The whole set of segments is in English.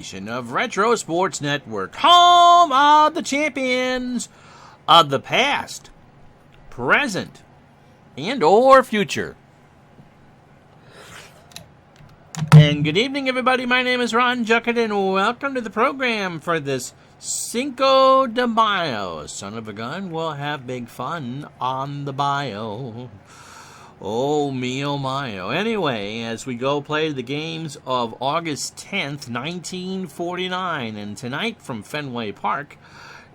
Of Retro Sports Network, home of the champions of the past, present, and or future. And good evening, everybody. My name is Ron Juckett, and welcome to the program for this Cinco de Mayo. Son of a gun, we'll have big fun on the bio. Oh, mio mio. Anyway, as we go play the games of August 10th, 1949, and tonight from Fenway Park,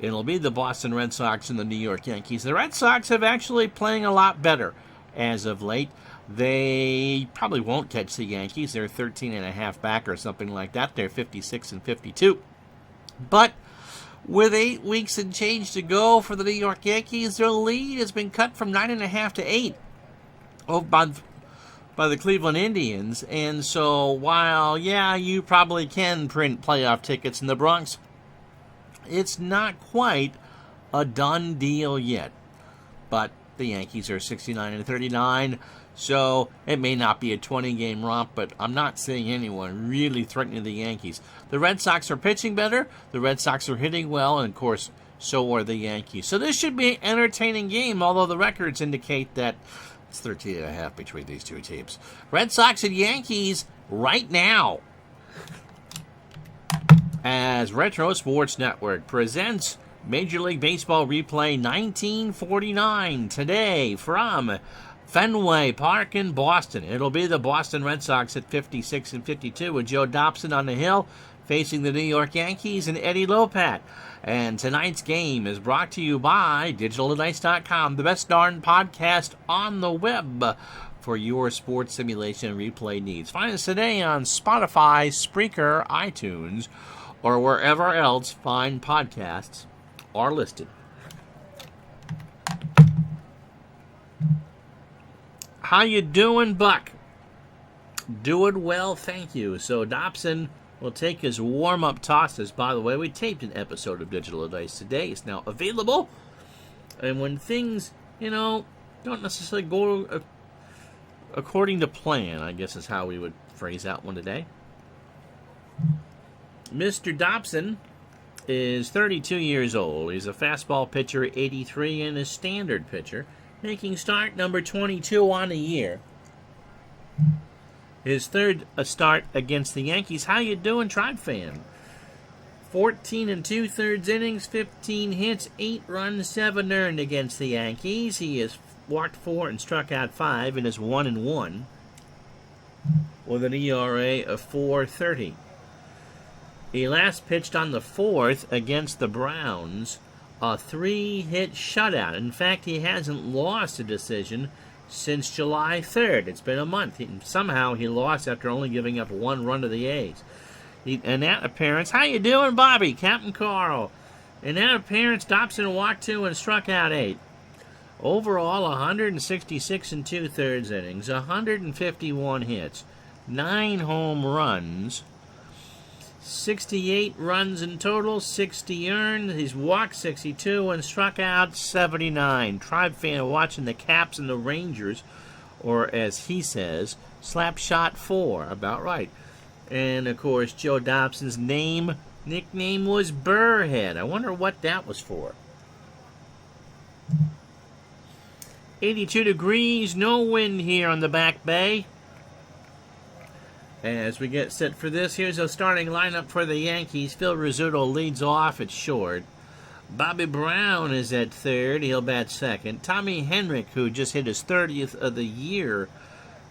it'll be the Boston Red Sox and the New York Yankees. The Red Sox have actually playing a lot better as of late. They probably won't catch the Yankees. They're 13.5 back or something like that. They're 56 and 52. But with 8 weeks and change to go for the New York Yankees, their lead has been cut from 9.5 to 8. By the Cleveland Indians. And so while, you probably can print playoff tickets in the Bronx, it's not quite a done deal yet. But the Yankees are 69 and 39, so it may not be a 20-game romp, but I'm not seeing anyone really threatening the Yankees. The Red Sox are pitching better, the Red Sox are hitting well, and of course, so are the Yankees. So this should be an entertaining game, although the records indicate that it's 13.5 between these two teams. Red Sox and Yankees right now, as Retro Sports Network presents Major League Baseball Replay 1949 today from Fenway Park in Boston. It'll be the Boston Red Sox at 56 and 52 with Joe Dobson on the hill facing the New York Yankees and Eddie Lopat. And tonight's game is brought to you by DigitalDice.com, the best darn podcast on the web for your sports simulation replay needs. Find us today on Spotify, Spreaker, iTunes, or wherever else fine podcasts are listed. How you doing, Buck? Doing well, thank you. So Dobson will take his warm-up tosses. By the way, we taped an episode of Digital Dice today. It's now available. And when things, don't necessarily go according to plan, I guess is how we would phrase that one today. Mr. Dobson is 32 years old. He's a fastball pitcher, 83, and a standard pitcher, making start number 22 on the year. His third start against the Yankees. How you doing, Tribe fan? 14 and 2/3 innings, 15 hits, 8 runs, 7 earned against the Yankees. He has walked 4 and struck out 5 and is 1-1 with an ERA of 4.30. He last pitched on the 4th against the Browns, a 3-hit shutout. In fact, he hasn't lost a decision since July 3rd. It's been a month. Somehow he lost after only giving up 1 run to the A's. In that appearance, how you doing, Bobby? Captain Carl. In that appearance, Dobson walked 2 and struck out 8. Overall, 166 and 2/3 innings, 151 hits, 9 home runs, 68 runs in total, 60 earned. He's walked 62 and struck out 79. Tribe fan watching the Caps and the Rangers, or as he says, Slapshot 4. About right. And, of course, Joe Dobson's nickname was Burrhead. I wonder what that was for. 82 degrees, no wind here on the back bay. As we get set for this, here's a starting lineup for the Yankees. Phil Rizzuto leads off at short. Bobby Brown is at third. He'll bat second. Tommy Henrich, who just hit his 30th of the year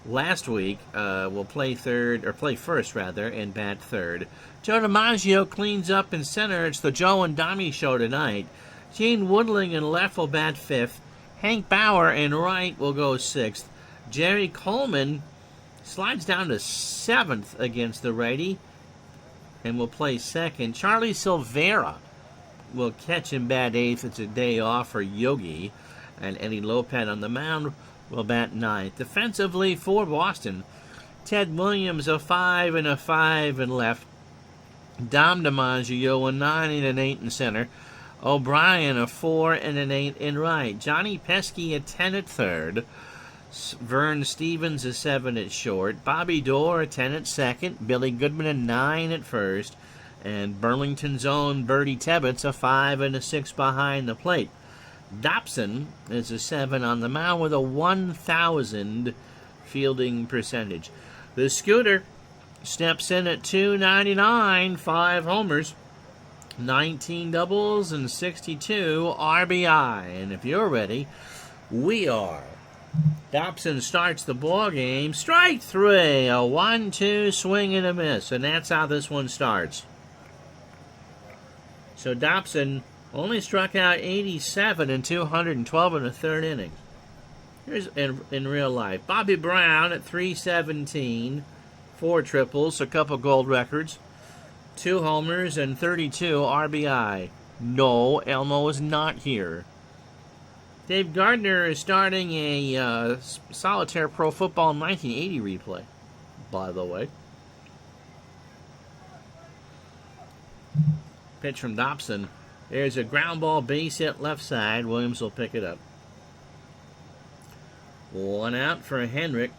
last week, will play first, and bat third. Joe DiMaggio cleans up in center. It's the Joe and Dami show tonight. Gene Woodling in left will bat fifth. Hank Bauer in right will go sixth. Jerry Coleman slides down to 7th against the righty and will play second. Charlie Silvera will catch and bat 8th. It's a day off for Yogi. And Eddie Lopat on the mound will bat 9th. Defensively for Boston, Ted Williams a 5 and a 5 in left. Dom DiMaggio a 9 and an 8 in center. O'Brien a 4 and an 8 in right. Johnny Pesky a 10 at third. Vern Stevens a 7 at short. Bobby Dorr a 10 at second. Billy Goodman a 9 at first. And Burlington's own Bertie Tebbet's a 5 and a 6 behind the plate. Dobson is a 7 on the mound with a 1,000 fielding percentage. The Scooter steps in at .299, 5 homers, 19 doubles, and 62 RBI. And if you're ready, we are. Dobson starts the ball game. Strike 3, a 1-2 swing and a miss, and that's how this one starts. So Dobson only struck out 87 in 212 in the third inning. Here's in real life. Bobby Brown at .317, 4 triples, a couple gold records, 2 homers, and 32 RBI. No, Elmo is not here. Dave Gardner is starting a Solitaire Pro Football 1980 replay, by the way. Pitch from Dobson. There's a ground ball base hit left side. Williams will pick it up. 1 out for Henrik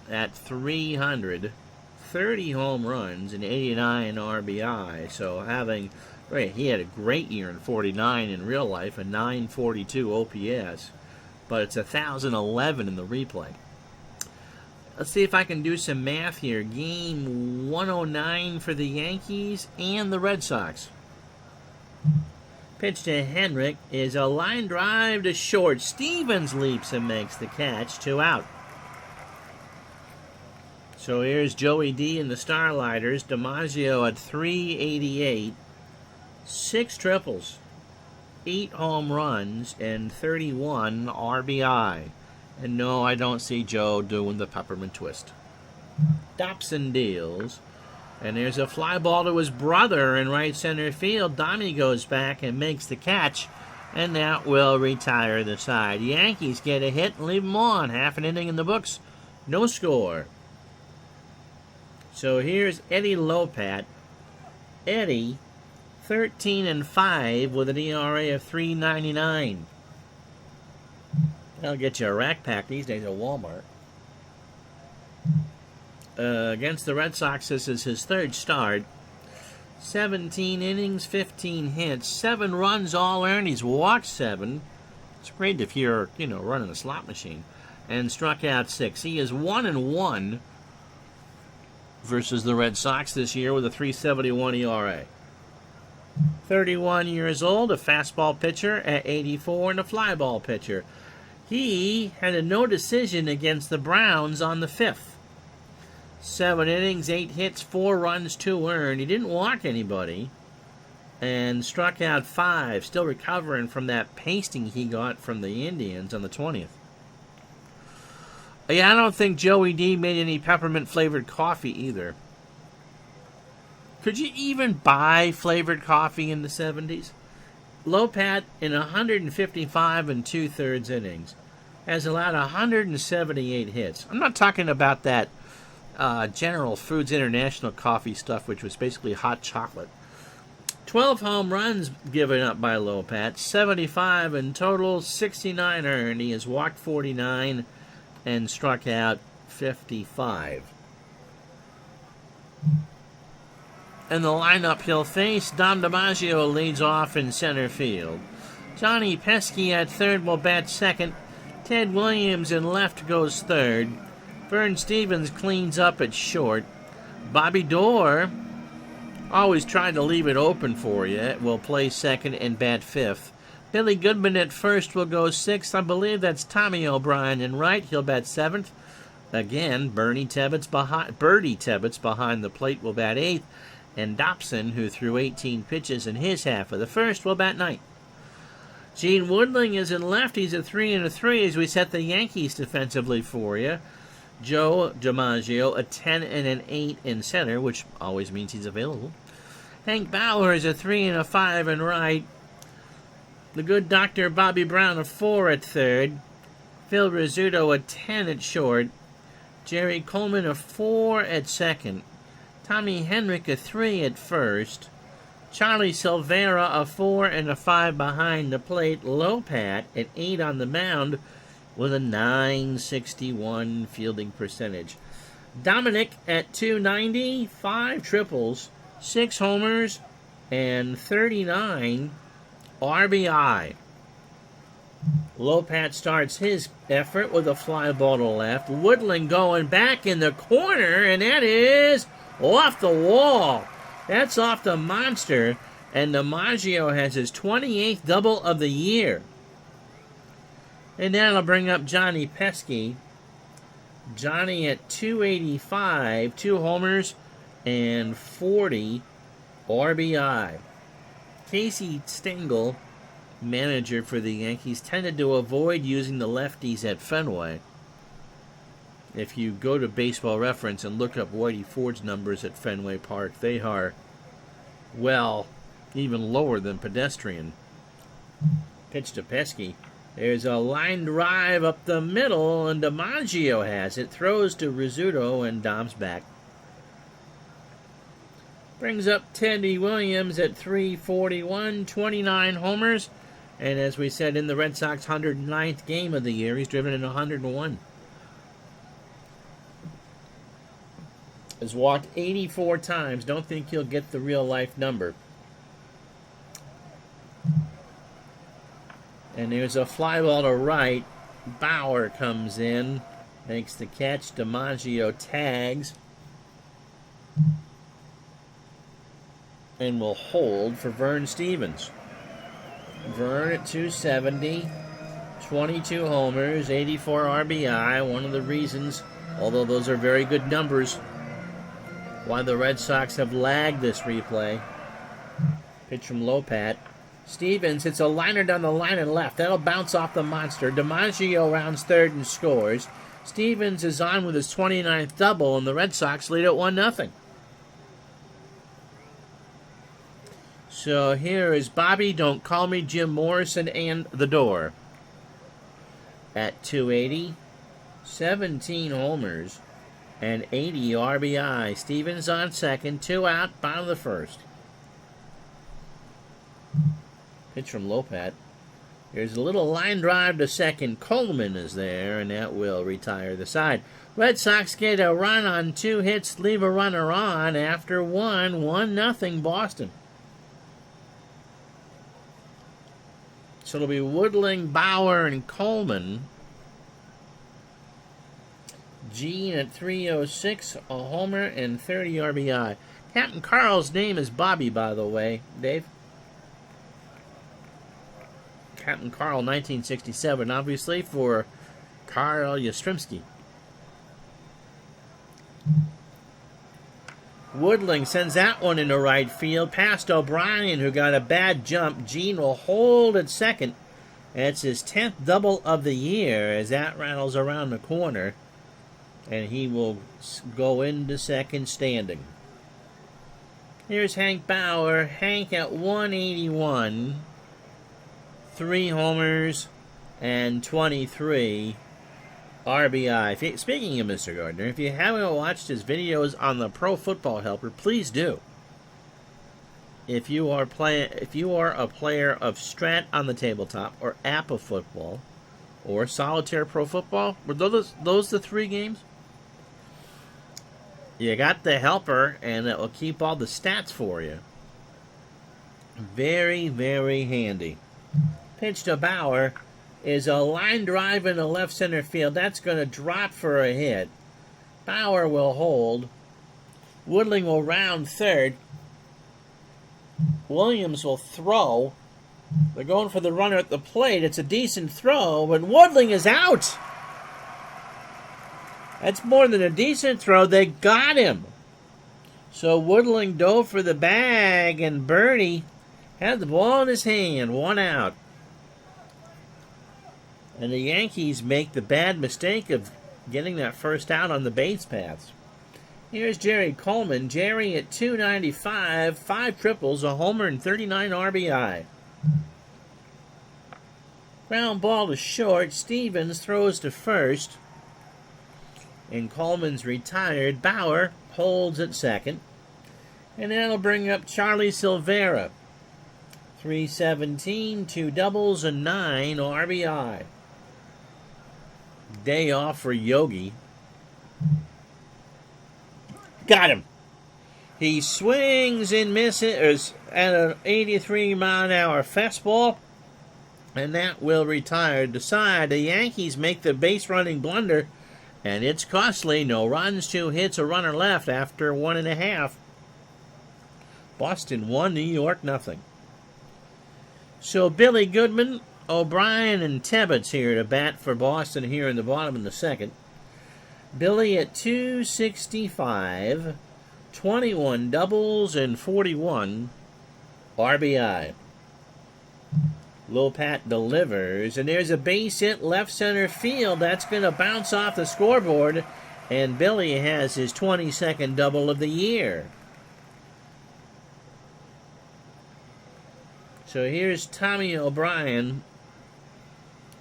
at 300. 30 home runs and 89 RBI. So he had a great year in 49 in real life, a 942 OPS. But it's 1,011 in the replay. Let's see if I can do some math here. Game 109 for the Yankees and the Red Sox. Pitch to Henrik is a line drive to short. Stevens leaps and makes the catch. 2 out. So here's Joey D and the Starlighters. DiMaggio at .388. 6 triples. 8 home runs and 31 RBI. And no, I don't see Joe doing the peppermint twist. Dobson deals. And there's a fly ball to his brother in right center field. Dommy goes back and makes the catch, and that will retire the side. Yankees get a hit and leave them on. Half an inning in the books. No score. So here's Eddie Lopat. Eddie, 13 and 5 with an ERA of 3.99. That'll get you a rack pack these days at Walmart. Against the Red Sox, this is his third start. 17 innings, 15 hits, 7 runs all earned. He's walked 7. It's great if you're, running a slot machine. And struck out 6. He is 1-1 versus the Red Sox this year with a 3.71 ERA. 31 years old, a fastball pitcher at 84, and a fly ball pitcher. He had a no decision against the Browns on the 5th. 7 innings, 8 hits, 4 runs, 2 earned. He didn't walk anybody and struck out 5, still recovering from that pasting he got from the Indians on the 20th. Yeah, I don't think Joey D made any peppermint-flavored coffee either. Could you even buy flavored coffee in the 70s? Lopat, in 155 and 2/3 innings, has allowed 178 hits. I'm not talking about that General Foods International coffee stuff, which was basically hot chocolate. 12 home runs given up by Lopat, 75 in total, 69 earned. He has walked 49 and struck out 55. In the lineup he'll face, Dom DiMaggio leads off in center field. Johnny Pesky at third will bat second. Ted Williams in left goes third. Vern Stevens cleans up at short. Bobby Dorr, always trying to leave it open for you, will play second and bat fifth. Billy Goodman at first will go sixth. I believe that's Tommy O'Brien in right. He'll bat seventh. Again, Bertie Tebbet's behind the plate will bat eighth. And Dobson, who threw 18 pitches in his half of the first, will bat ninth. Gene Woodling is in left. He's a 3 and a 3 as we set the Yankees defensively for you. Joe DiMaggio, a 10 and an 8 in center, which always means he's available. Hank Bauer is a 3 and a 5 in right. The good Dr. Bobby Brown, a 4 at third. Phil Rizzuto, a 10 at short. Jerry Coleman, a 4 at second. Tommy Henrik, a 3 at first. Charlie Silvera, a 4 and a 5 behind the plate. Lopat at 8 on the mound with a 961 fielding percentage. Dominic at 290, 5 triples, 6 homers, and 39 RBI. Lopat starts his effort with a fly ball to left. Woodland going back in the corner, and that is off the wall. That's off the monster, and DiMaggio has his 28th double of the year. And that'll bring up Johnny Pesky. Johnny at 285, 2 homers, and 40 RBI. Casey Stengel, manager for the Yankees, tended to avoid using the lefties at Fenway. If you go to Baseball Reference and look up Whitey Ford's numbers at Fenway Park, they are, well, even lower than pedestrian. Pitch to Pesky. There's a line drive up the middle, and DiMaggio has it. Throws to Rizzuto, and Dom's back. Brings up Teddy Williams at 341, 29 homers. And as we said, in the Red Sox 109th game of the year, he's driven in 101. Has walked 84 times. Don't think he'll get the real-life number. And there's a fly ball to right. Bauer comes in, makes the catch. DiMaggio tags. And will hold for Vern Stevens. Vern at 270, 22 homers, 84 RBI. One of the reasons, although those are very good numbers, why the Red Sox have lagged this replay. Pitch from Lopat. Stevens hits a liner down the line and left. That'll bounce off the monster. DiMaggio rounds third and scores. Stevens is on with his 29th double, and the Red Sox lead at 1-0. So here is Bobby, Don't Call Me Jim Morrison, and the door. At 280, 17 homers, and 80 RBI. Stevens on second, 2 out, bottom of the first. Pitch from Lopat. There's a little line drive to second. Coleman is there, and that will retire the side. Red Sox get a run on 2 hits, leave a runner on after 1-0 Boston. So it'll be Woodling, Bauer, and Coleman. Gene at 306, a homer, and 30 RBI. Captain Carl's name is Bobby, by the way, Dave. Captain Carl, 1967, obviously, for Carl Yastrzemski. Woodling sends that one into right field, past O'Brien, who got a bad jump. Gene will hold at second. It's his 10th double of the year as that rattles around the corner. And he will go into second standing. Here's Hank Bauer. Hank at 181. 3 homers and 23 RBI. Speaking of Mr. Gardner, if you haven't watched his videos on the Pro Football Helper, please do. If you are a player of Strat on the tabletop, or App of Football, or Solitaire Pro Football, were those the 3 games? You got the helper, and it will keep all the stats for you. Very, very handy. Pitch to Bauer is a line drive in the left center field. That's going to drop for a hit. Bauer will hold. Woodling will round third. Williams will throw. They're going for the runner at the plate. It's a decent throw, but Woodling is out. That's more than a decent throw. They got him. So Woodling dove for the bag, and Birdie had the ball in his hand. 1 out. And the Yankees make the bad mistake of getting that first out on the base paths. Here's Jerry Coleman. Jerry at 295, 5 triples, a homer, and 39 RBI. Ground ball to short. Stevens throws to first. And Coleman's retired. Bauer holds at second. And that'll bring up Charlie Silvera. 317, 2 doubles, and 9 RBI. Day off for Yogi. Got him. He swings and misses at an 83-mile-an-hour fastball, and that will retire the side. The Yankees make the base-running blunder, and it's costly. No runs, 2 hits, a runner left after 1.5. Boston 1, New York nothing. So Billy Goodman, O'Brien, and Tebbets here to bat for Boston here in the bottom of the second. Billy at 265, 21 doubles, and 41 RBI. Lopat delivers, and there's a base hit left center field. That's going to bounce off the scoreboard, and Billy has his 22nd double of the year. So here's Tommy O'Brien.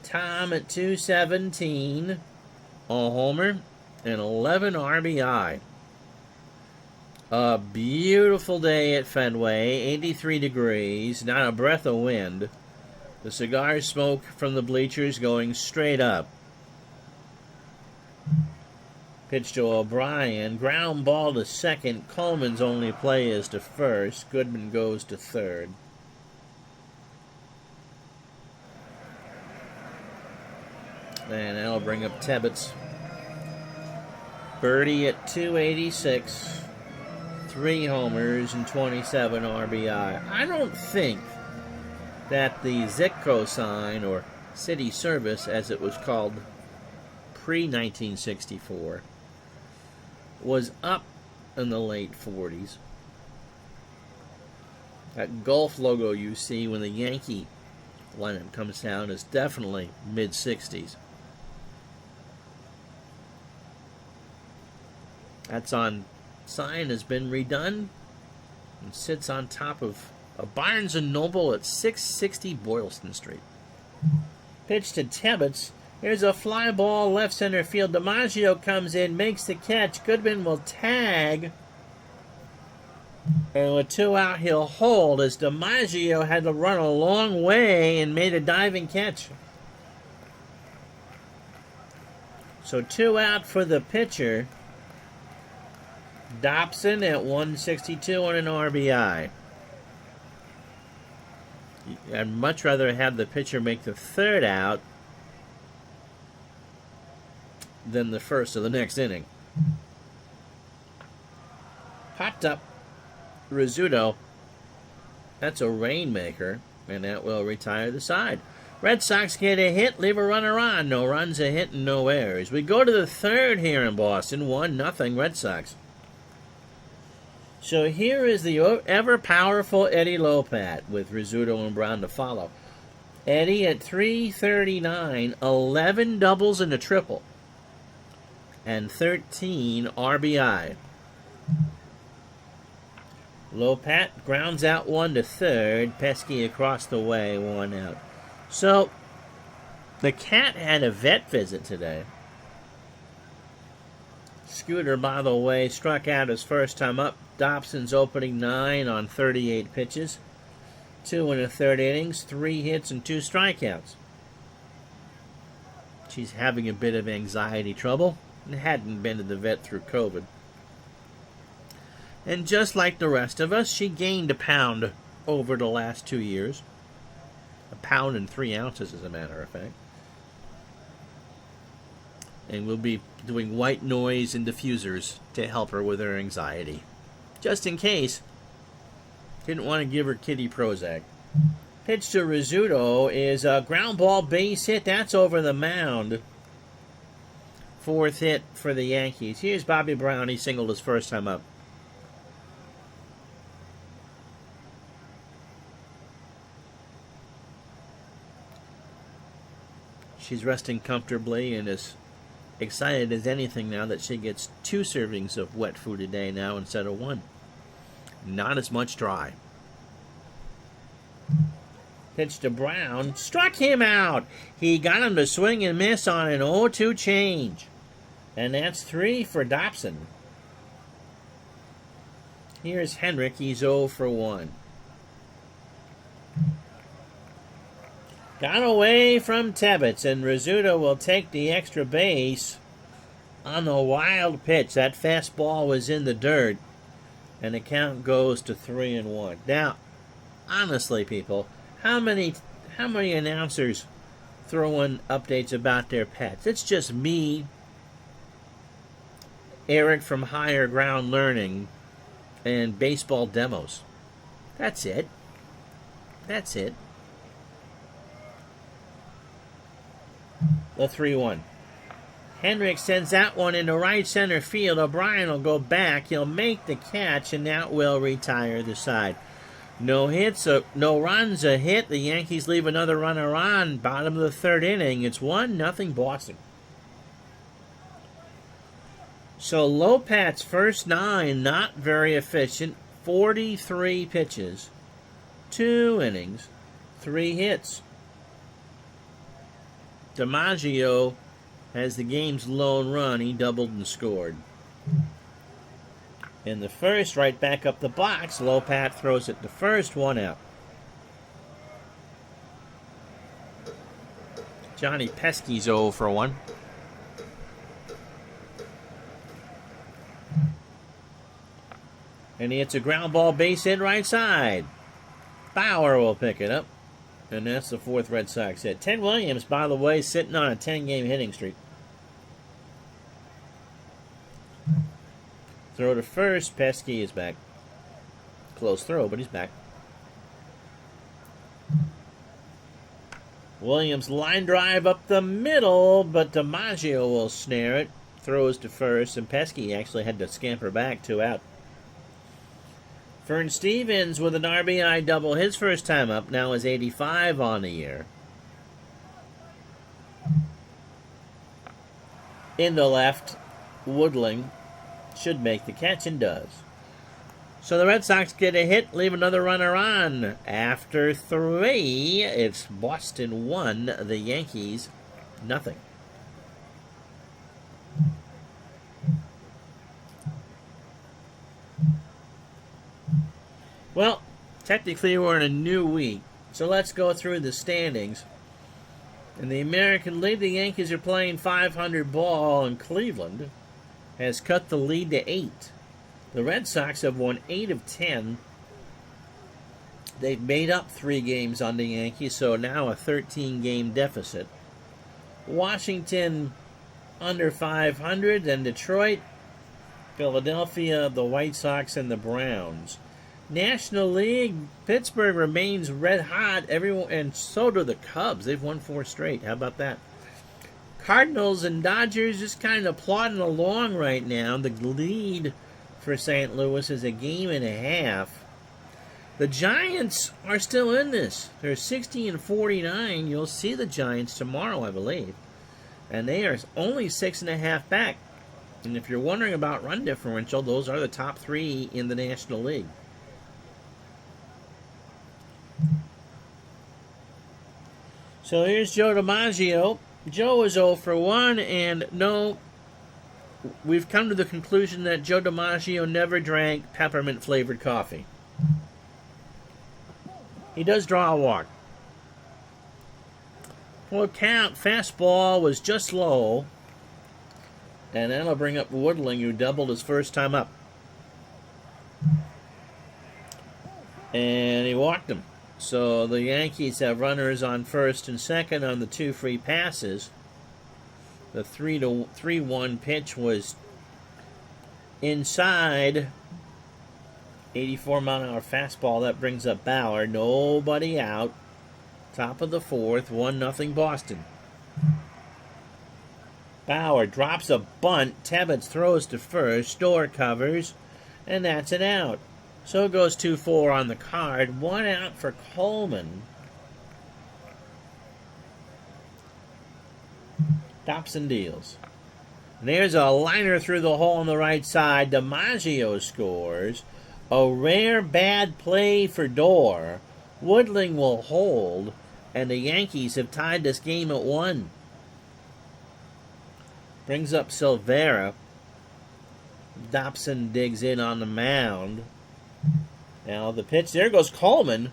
Tom at 217, a homer, and 11 RBI. A beautiful day at Fenway, 83 degrees, not a breath of wind. The cigar smoke from the bleachers going straight up. Pitch to O'Brien, ground ball to second. Coleman's only play is to first. Goodman goes to third. And that'll bring up Tebbets. Birdie at 286. 3 homers and 27 RBI. I don't think that the Zitco sign, or City Service as it was called pre-1964, was up in the late 40s. That Gulf logo you see when the Yankee lineup comes down is definitely mid-60s. That's on sign has been redone and sits on top of a Barnes & Noble at 660 Boylston Street. Pitch to Tebbets. Here's a fly ball left center field. DiMaggio comes in, makes the catch. Goodman will tag. And with 2 out, he'll hold as DiMaggio had to run a long way and made a diving catch. So 2 out for the pitcher. Dobson at 162 on an RBI. I'd much rather have the pitcher make the 3rd out than the first of the next inning. Popped up Rizzuto. That's a rainmaker, and that will retire the side. Red Sox get a hit, leave a runner on. No runs, a hit, and no errors. We go to the 3rd here in Boston. 1-0 Red Sox. So here is the ever-powerful Eddie Lopat with Rizzuto and Brown to follow. Eddie at 339, 11 doubles and a triple, and 13 RBI. Lopat grounds out 1 to third. Pesky across the way, 1 out. So the Cat had a vet visit today. Scooter, by the way, struck out his first time up. Dobson's opening 9 on 38 pitches. 2 1/3 innings, 3 hits, and 2 strikeouts. She's having a bit of anxiety trouble and hadn't been to the vet through COVID. And just like the rest of us, she gained a pound over the last 2 years. 1 pound and 3 ounces, as a matter of fact. And we'll be doing white noise and diffusers to help her with her anxiety. Just in case. Didn't want to give her kitty Prozac. Pitch to Rizzuto is a ground ball base hit. That's over the mound. 4th hit for the Yankees. Here's Bobby Brown. He singled his first time up. She's resting comfortably and is excited as anything now that she gets 2 servings of wet food a day now instead of 1. Not as much dry. Pitch to Brown. Struck him out. He got him to swing and miss on an 0-2 change. And that's 3 for Dobson. Here's Henrik. He's 0 for 1. Got away from Tebbets, and Rizzuto will take the extra base on the wild pitch. That fastball was in the dirt. and the count goes to 3-1. Now, honestly, people, how many announcers throw in updates about their pets? It's just me, Eric from Higher Ground Learning, and baseball demos. That's it. That's it. The 3-1. Hendricks sends that one into right center field. O'Brien will go back. He'll make the catch, and that will retire the side. No hits, no runs, a hit. The Yankees leave another runner on. Bottom of the third inning. It's 1-0 Boston. So Lopat's first 9, not very efficient. 43 pitches, 2 innings, 3 hits. DiMaggio has the game's lone run. He doubled and scored. In the first, right back up the box, Lopat throws it to first, 1 out. Johnny Pesky's 0 for 1. And he hits a ground ball base hit right side. Bauer will pick it up. And that's the 4th Red Sox hit. Ted Williams, by the way, sitting on a 10-game hitting streak. Throw to first. Pesky is back. Close throw, but he's back. Williams line drive up the middle, but DiMaggio will snare it. Throws to first, and Pesky actually had to scamper back, 2 out. Fern Stevens with an RBI double his first time up, now is 85 on the year. In the left, Woodling should make the catch and does. So the Red Sox get a hit, leave another runner on. After 3, it's Boston 1, the Yankees nothing. Well, technically we're in a new week, so let's go through the standings. In the American League, the Yankees are playing .500 ball, and Cleveland has cut the lead to 8. The Red Sox have won 8 of 10. They've made up 3 games on the Yankees, so now a 13-game deficit. Washington under .500, and Detroit, Philadelphia, the White Sox, and the Browns. National League, Pittsburgh remains red hot. Everyone, and so do the Cubs. They've won 4 straight. How about that? Cardinals and Dodgers just kind of plodding along right now. The lead for St. Louis is a game and a half. The Giants are still in this. They're 60-49. You'll see the Giants tomorrow, I believe. And they are only 6.5 back. And if you're wondering about run differential, those are the top 3 in the National League. So here's Joe DiMaggio. Joe is 0 for 1, and no, we've come to the conclusion that Joe DiMaggio never drank peppermint-flavored coffee. He does draw a walk. Full count, fastball was just low, and that'll bring up Woodling, who doubled his first time up. And he walked him. So the Yankees have runners on first and second on the 2 free passes. The 3-1 pitch was inside. 84-mile-an-hour fastball. That brings up Bauer. Nobody out. Top of the 4th. 1-0 Boston. Bauer drops a bunt. Tebbets throws to first. Store covers. And that's an out. So it goes 2-4 on the card. 1 out for Coleman. Dobson deals. And there's a liner through the hole on the right side. DiMaggio scores. A rare bad play for Dorr. Woodling will hold. And the Yankees have tied this game at 1. Brings up Silvera. Dobson digs in on the mound. Now the pitch, there goes Coleman.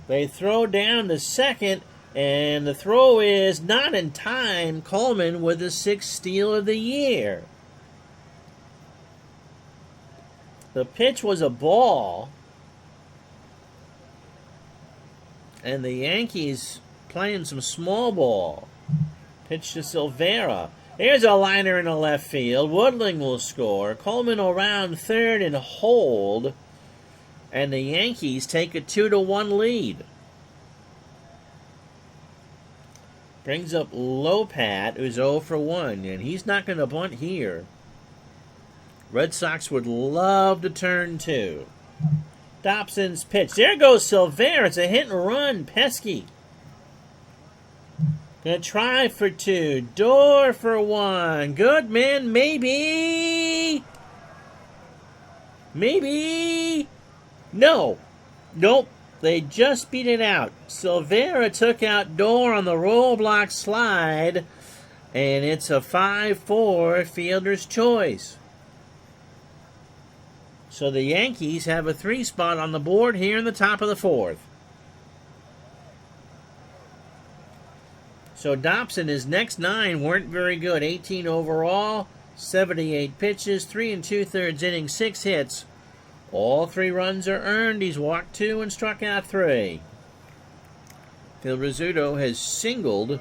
They throw down to second, and the throw is not in time. Coleman with the 6th steal of the year. The pitch was a ball. And the Yankees playing some small ball. Pitch to Silvera. Here's a liner in the left field. Woodling will score. Coleman will round third and hold. And the Yankees take a 2-1 lead. Brings up Lopat, who's 0 for 1. And he's not going to bunt here. Red Sox would love to turn 2. Dobson's pitch. There goes Silvera. It's a hit and run. Pesky. Gonna try for 2. Door for 1. Goodman, maybe. Maybe. No. Nope. They just beat it out. Silvera took out Door on the roll block slide. And it's a 5-4 fielder's choice. So the Yankees have a 3 spot on the board here in the top of the 4th. So Dobson, his next 9 weren't very good. 18 overall, 78 pitches, 3 2/3 innings, 6 hits. All 3 runs are earned. He's walked 2 and struck out 3. Phil Rizzuto has singled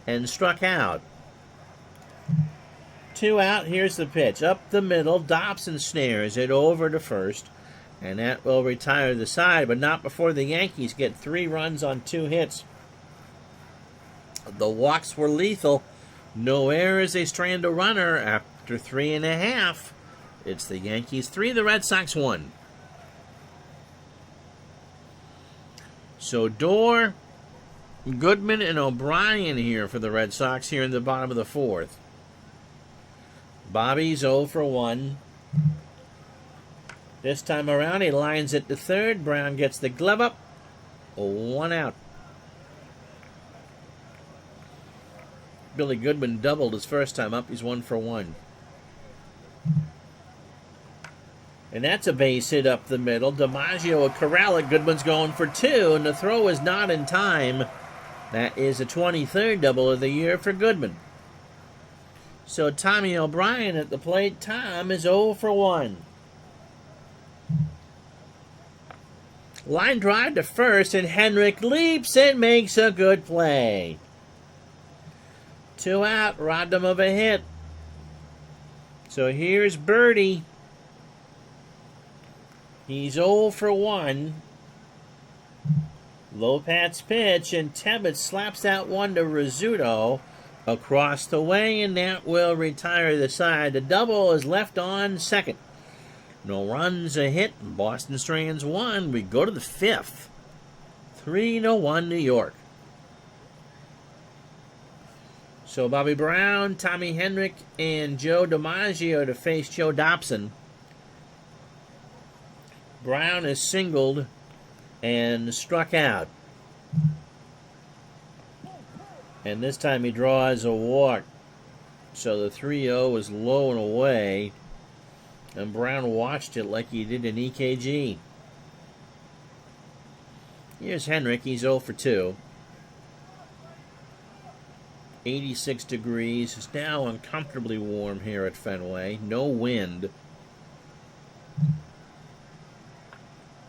and struck out. 2 out, here's the pitch. Up the middle, Dobson snares it over to first. And that will retire the side, but not before the Yankees get 3 runs on 2 hits. The walks were lethal. No errors, they strand a runner after 3.5. It's the Yankees 3, the Red Sox 1. So Door, Goodman, and O'Brien here for the Red Sox here in the bottom of the 4th. Bobby's 0 for 1. This time around, he lines it to third. Brown gets the glove up. 1 out. Billy Goodman doubled his first time up. He's 1 for 1. And that's a base hit up the middle. DiMaggio will corral it. Goodman's going for 2, and the throw is not in time. That is a 23rd double of the year for Goodman. So Tommy O'Brien at the plate. Tom is 0 for 1. Line drive to first, and Henrik leaps and makes a good play. 2 out, robbed him of a hit. So here's Birdie. He's 0 for 1. Lopat's pitch, and Tebbett slaps that one to Rizzuto across the way, and that will retire the side. The double is left on second. No runs, a hit, and Boston strands 1. We go to the 5th. 3-1 New York. So Bobby Brown, Tommy Henrik, and Joe DiMaggio to face Joe Dobson. Brown is singled and struck out. And this time he draws a walk. So the 3-0 is low and away. And Brown watched it like he did in EKG. Here's Henrik. He's 0 for 2. 86 degrees. It's now uncomfortably warm here at Fenway. No wind.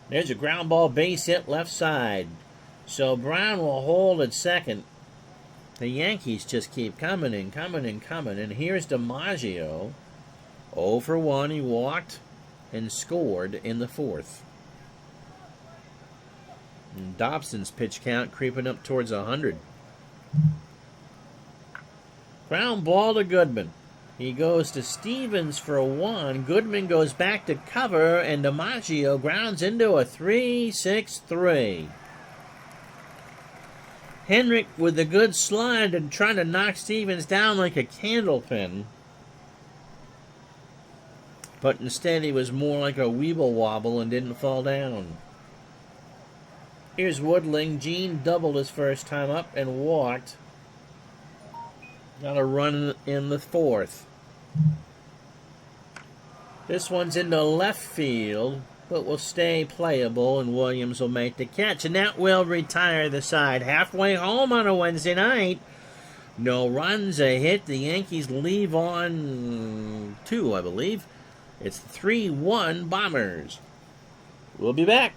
There's a ground ball base hit left side. So Brown will hold at second. The Yankees just keep coming and coming and coming. And here's DiMaggio. 0 for 1. He walked and scored in the 4th. And Dobson's pitch count creeping up towards 100. Ground ball to Goodman. He goes to Stevens for 1. Goodman goes back to cover, and DiMaggio grounds into a 3-6-3. Henrik with a good slide and trying to knock Stevens down like a candlepin. But instead he was more like a weeble wobble and didn't fall down. Here's Woodling. Gene doubled his first time up and walked. Got a run in the 4th. This one's into left field, but will stay playable, and Williams will make the catch. And that will retire the side. Halfway home on a Wednesday night. No runs, a hit. The Yankees leave on 2, I believe. It's 3-1 Bombers. We'll be back.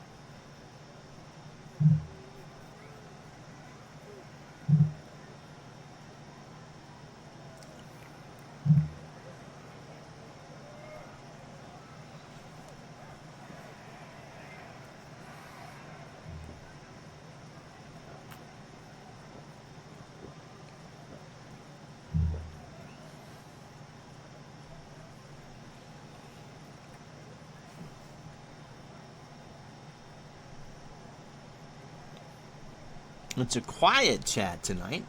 It's a quiet chat tonight.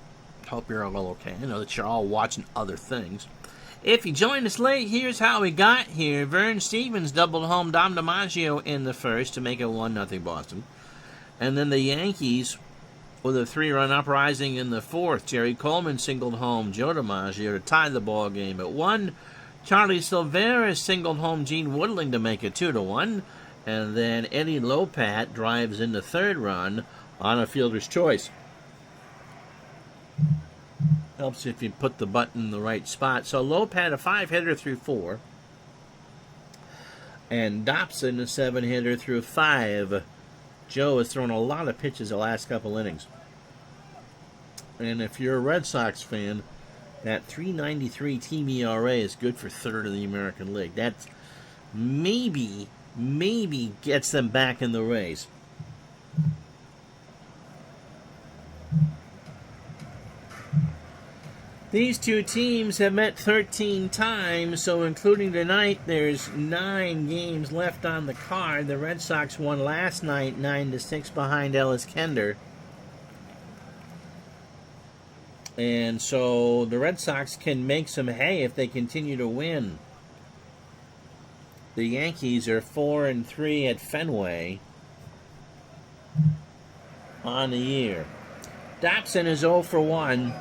Hope you're all okay. I know that you're all watching other things. If you joined us late, here's how we got here. Vern Stevens doubled home Dom DiMaggio in the first to make it 1-0 Boston. And then the Yankees with a 3-run uprising in the fourth. Jerry Coleman singled home Joe DiMaggio to tie the ball game at 1. Charlie Silveira singled home Gene Woodling to make it 2-1. And then Eddie Lopat drives in the third run on a fielder's choice. Helps if you put the button in the right spot. So Lopat a 5-hitter through 4. And Dobson a 7-hitter through 5. Joe has thrown a lot of pitches the last couple innings. And if you're a Red Sox fan, that 3.93 team ERA is good for third in the American League. That maybe gets them back in the race. These two teams have met 13 times, so including tonight, there's 9 games left on the card. The Red Sox won last night 9-6 behind Ellis Kender. And so the Red Sox can make some hay if they continue to win. The Yankees are 4-3 at Fenway on the year. Dobson is 0 for 1.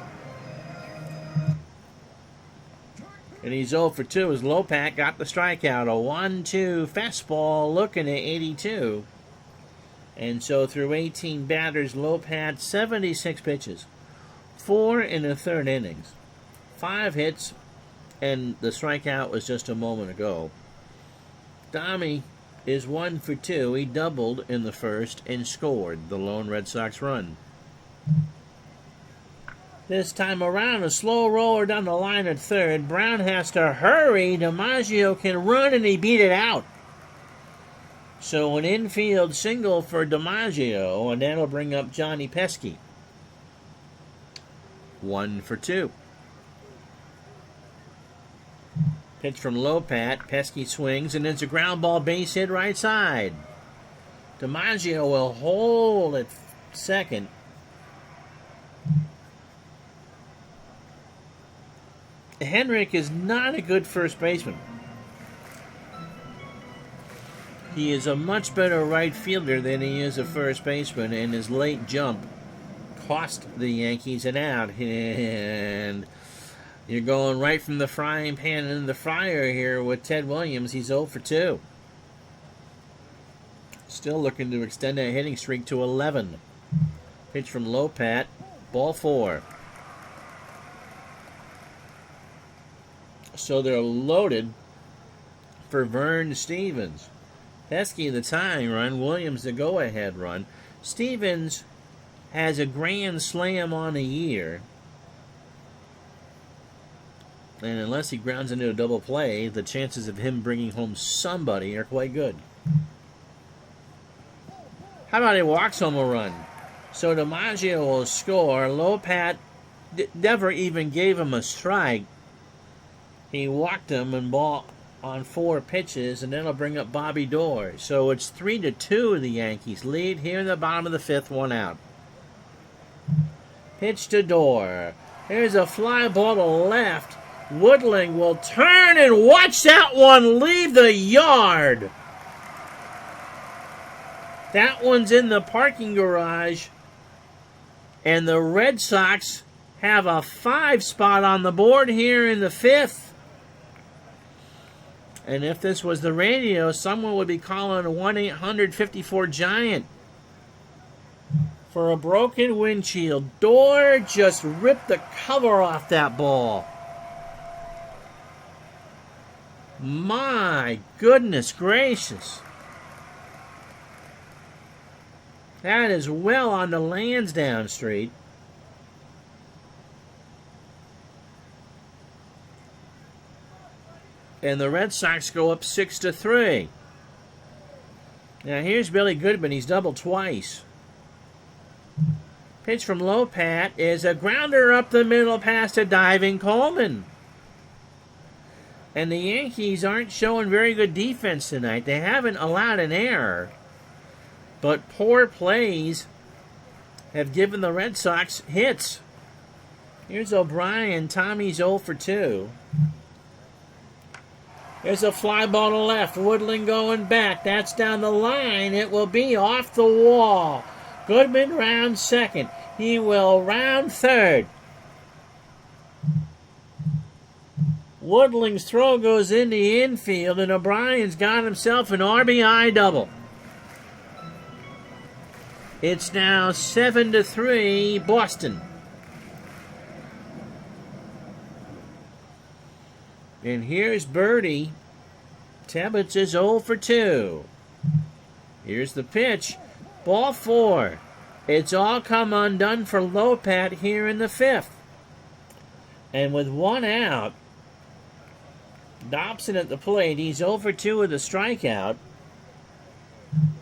And he's 0 for 2 as Lopat got the strikeout. A 1-2 fastball looking at 82. And so through 18 batters, Lopat 76 pitches. 4 in the third innings. 5 hits, and the strikeout was just a moment ago. Dommy is 1 for 2. He doubled in the first and scored the lone Red Sox run. This time around, a slow roller down the line at third. Brown has to hurry. DiMaggio can run, and he beat it out. So an infield single for DiMaggio, and that'll bring up Johnny Pesky. 1 for 2. Pitch from Lopat. Pesky swings, and it's a ground ball base hit right side. DiMaggio will hold at second. Henrik is not a good first baseman. He is a much better right fielder than he is a first baseman, and his late jump cost the Yankees an out. And you're going right from the frying pan into the fryer here with Ted Williams. He's 0 for 2. Still looking to extend that hitting streak to 11. Pitch from Lopat. Ball 4. So they're loaded for Vern Stevens. Pesky the tying run. Williams the go-ahead run. Stevens has a grand slam on the year. And unless he grounds into a double play, the chances of him bringing home somebody are quite good. How about he walks home a run? So DiMaggio will score. Lopat never even gave him a strike. He walked him and ball on 4 pitches, and then he'll bring up Bobby Doerr. So it's 3-2 the Yankees lead here in the bottom of the 5th, 1 out. Pitch to Doerr. Here's a fly ball to left. Woodling will turn and watch that one leave the yard. That one's in the parking garage, and the Red Sox have a 5 spot on the board here in the 5th. And if this was the radio, someone would be calling a 1-800-54-GIANT for a broken windshield. Doerr just ripped the cover off that ball. My goodness gracious. That is well on the Lansdowne Street. And the Red Sox go up 6-3. Now here's Billy Goodman. He's doubled twice. Pitch from Lopat is a grounder up the middle past a diving Coleman. And the Yankees aren't showing very good defense tonight. They haven't allowed an error. But poor plays have given the Red Sox hits. Here's O'Brien. Tommy's 0 for 2. There's a fly ball to left. Woodling going back. That's down the line. It will be off the wall. Goodman round second. He will round third. Woodling's throw goes in the infield, and O'Brien's got himself an RBI double. It's now 7-3 Boston. And here's Birdie. Tebbets is 0 for 2. Here's the pitch. Ball 4. It's all come undone for Lopat here in the 5th. And with one out, Dobson at the plate. He's 0 for 2 with a strikeout.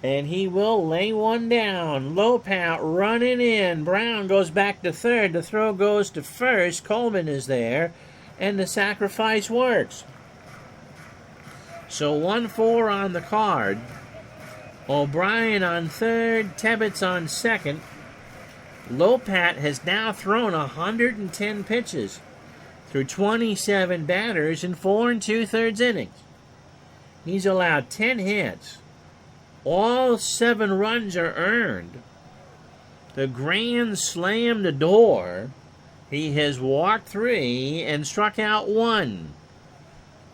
And he will lay one down. Lopat running in. Brown goes back to third. The throw goes to first. Coleman is there. And the sacrifice works. So 1-4 on the card. O'Brien on third. Tebbets on second. Lopat has now thrown 110 pitches through 27 batters in 4 2/3 innings. He's allowed 10 hits. All 7 runs are earned. The grand slam the door. He has walked 3 and struck out 1.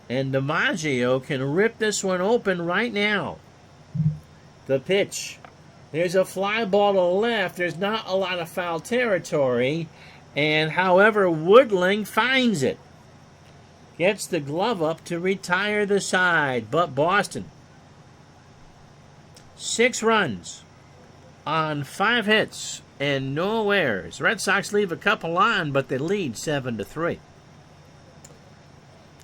And DiMaggio can rip this one open right now. The pitch. There's a fly ball to left. There's not a lot of foul territory. And however, Woodling finds it. Gets the glove up to retire the side. But Boston. 6 runs on 5 hits and no errors. Red Sox leave a couple on, but they lead 7-3.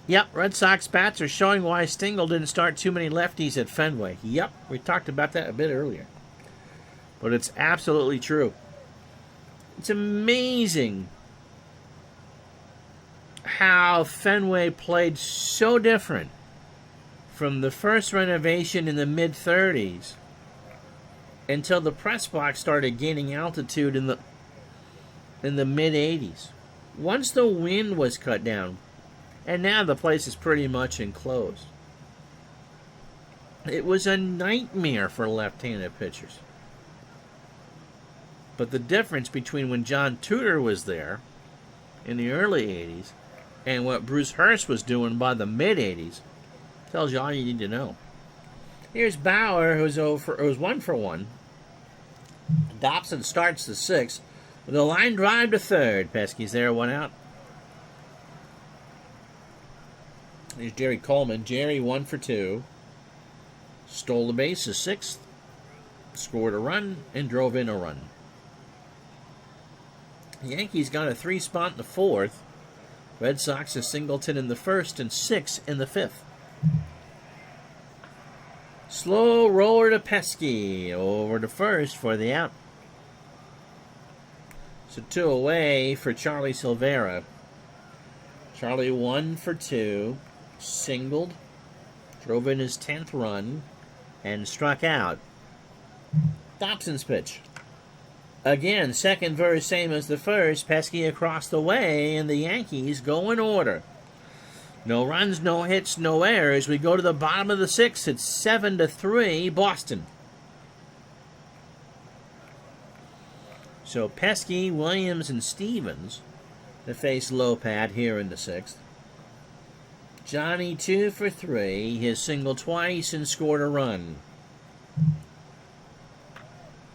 Yep, Red Sox bats are showing why Stengel didn't start too many lefties at Fenway. Yep, we talked about that a bit earlier. But it's absolutely true. It's amazing how Fenway played so different from the first renovation in the mid-30s until the press box started gaining altitude in the mid-80s. Once the wind was cut down, and now the place is pretty much enclosed. It was a nightmare for left-handed pitchers. But the difference between when John Tudor was there in the early 80s and what Bruce Hurst was doing by the mid-80s tells you all you need to know. Here's Bauer, who's 1 for 1. Dobson starts the 6th with a line drive to third. Pesky's there, 1 out. Here's Jerry Coleman. Jerry 1 for 2. Stole the base, the 6th. Scored a run and drove in a run. The Yankees got a 3 spot in the 4th. Red Sox a Singleton in the 1st and 6 in the 5th. Slow roller to Pesky. Over to first for the out. So 2 away for Charlie Silvera. Charlie 1 for 2. Singled. Drove in his 10th run. And struck out. Dobson's pitch. Again, second verse, same as the first. Pesky across the way, and the Yankees go in order. No runs, no hits, no errors. We go to the bottom of the 6th. It's 7-3 Boston. So Pesky, Williams, and Stevens to face Lopat here in the 6th. Johnny 2 for 3. He has singled twice and scored a run.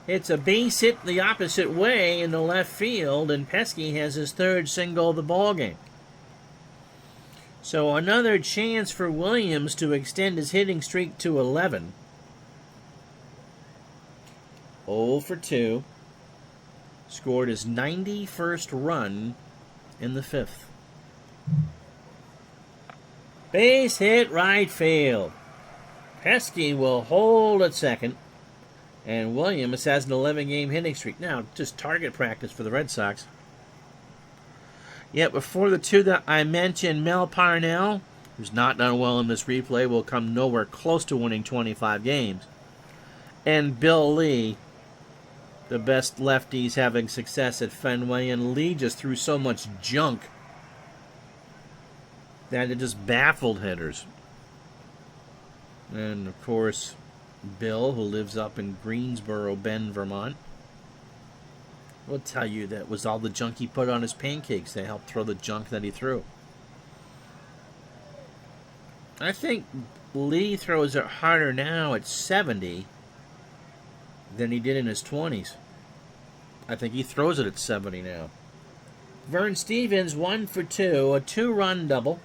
It's a base hit the opposite way in the left field, and Pesky has his 3rd single of the ballgame. So another chance for Williams to extend his hitting streak to 11. 0 for 2. Scored his 91st run in the 5th. Base hit right field. Pesky will hold at second. And Williams has an 11-game hitting streak. Now, just target practice for the Red Sox. Yet before the two that I mentioned, Mel Parnell, who's not done well in this replay, will come nowhere close to winning 25 games. And Bill Lee, the best lefties having success at Fenway, and Lee just threw so much junk that it just baffled hitters. And, of course, Bill, who lives up in Greensboro Bend, Vermont, will tell you that was all the junk he put on his pancakes that helped throw the junk that he threw. I think Lee throws it harder now at 70 than he did in his 20s. I think he throws it at 70 now. Vern Stevens, 1 for 2, a 2-run double,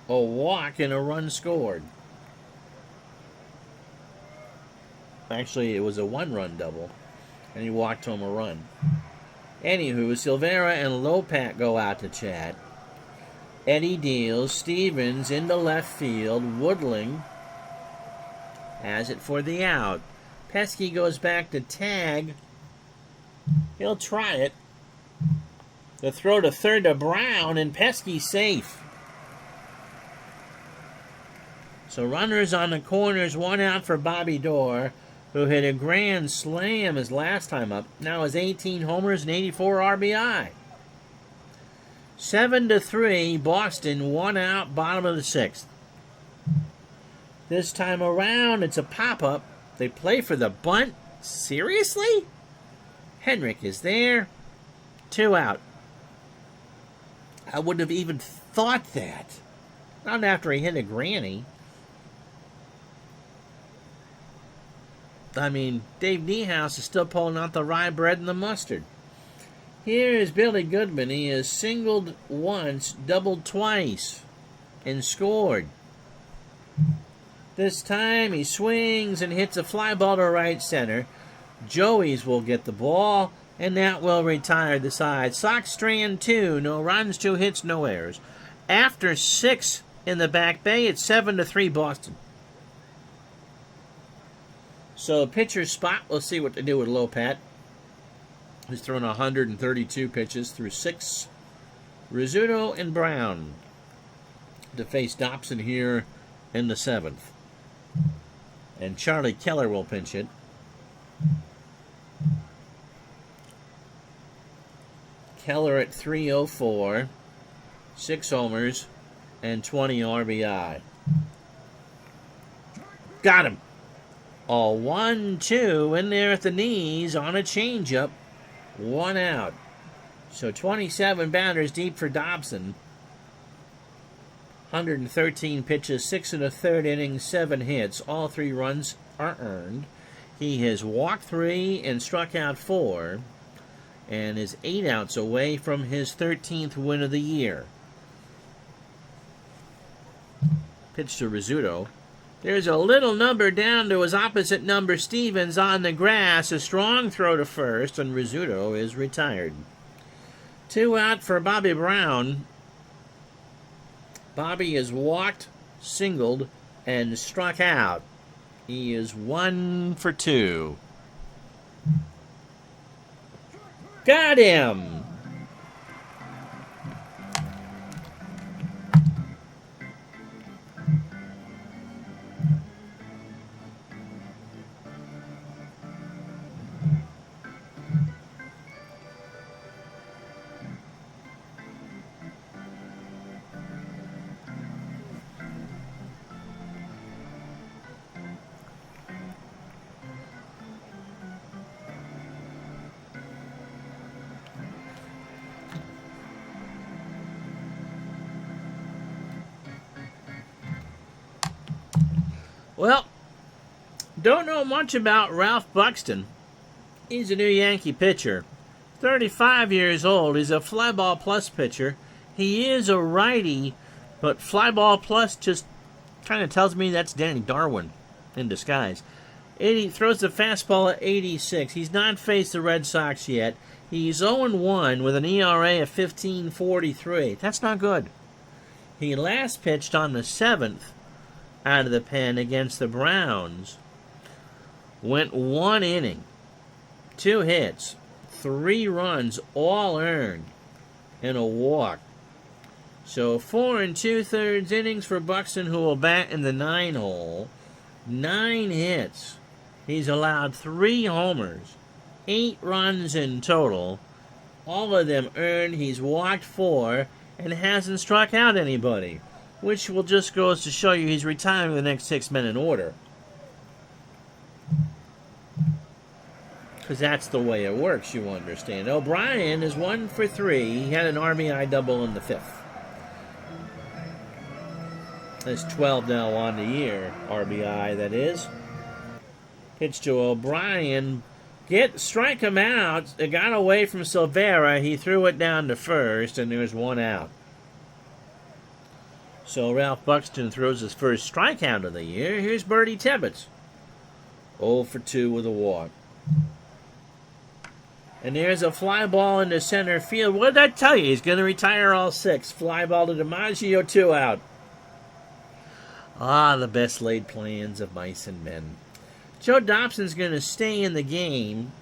a walk, and a run scored. Actually, it was a 1-run double, and he walked home a run. Anywho, Silvera and Lopat go out to chat. Eddie deals. Stevens into left field. Woodling has it for the out. Pesky goes back to tag. He'll try it. The throw to third to Brown, and Pesky's safe. So runners on the corners, 1 out for Bobby Doerr, who hit a grand slam his last time up. Now has 18 homers and 84 RBI. 7-3, Boston, 1 out, bottom of the 6th. This time around, it's a pop-up. They play for the bunt. Seriously? Henrik is there. 2 out. I wouldn't have even thought that. Not after he hit a granny. I mean, Dave Niehaus is still pulling out the rye bread and the mustard. Here is Billy Goodman. He has singled once, doubled twice, and scored. This time he swings and hits a fly ball to right center. Joey's will get the ball, and that will retire the side. Sox strand 2, no runs, 2 hits, no errors. After 6 in the back bay, it's 7-3 Boston. So pitcher's spot, we'll see what they do with Lopat, who's thrown 132 pitches through 6. Rizzuto and Brown to face Dobson here in the 7th. And Charlie Keller will pinch it. Keller at 304, 6 homers, and 20 RBI. Got him. All 1-2 in there at the knees on a changeup. 1 out. So 27 batters deep for Dobson. 113 pitches, 6 1/3 innings, 7 hits. All 3 runs are earned. He has walked 3 and struck out 4, and is 8 outs away from his 13th win of the year. Pitch to Rizzuto. There's a little number down to his opposite number, Stevens, on the grass. A strong throw to first, and Rizzuto is retired. 2 out for Bobby Brown. Bobby has walked, singled, and struck out. He is 1 for 2. Got him! Well, don't know much about Ralph Buxton. He's a new Yankee pitcher. 35 years old. He's a fly ball plus pitcher. He is a righty, But Fly Ball Plus just kind of tells me that's Danny Darwin in disguise. 80 throws the fastball at 86. He's not faced the Red Sox yet. He's 0-1 with an ERA of 15.43. That's not good. He last pitched on the 7th out of the pen against the Browns. Went 1 inning, 2 hits, 3 runs, all earned, and a walk. So 4 2/3 innings for Buxton, who will bat in the 9 hole. 9 hits. He's allowed 3 homers, 8 runs in total. All of them earned. He's walked 4 and hasn't struck out anybody, which will just goes to show you he's retiring the next 6 men in order. Because that's the way it works, you understand. O'Brien is 1 for 3. He had an RBI double in the 5th. That's 12 now on the year. RBI, that is. Pitch to O'Brien. Strike him out. It got away from Silvera. He threw it down to first, and there's 1 out. So Ralph Buxton throws his first strikeout of the year. Here's Bertie Tibbetts. 0 for 2 with a walk. And there's a fly ball into center field. What did I tell you? He's going to retire all 6. Fly ball to DiMaggio, 2 out. Ah, the best laid plans of mice and men. Joe Dobson's going to stay in the game.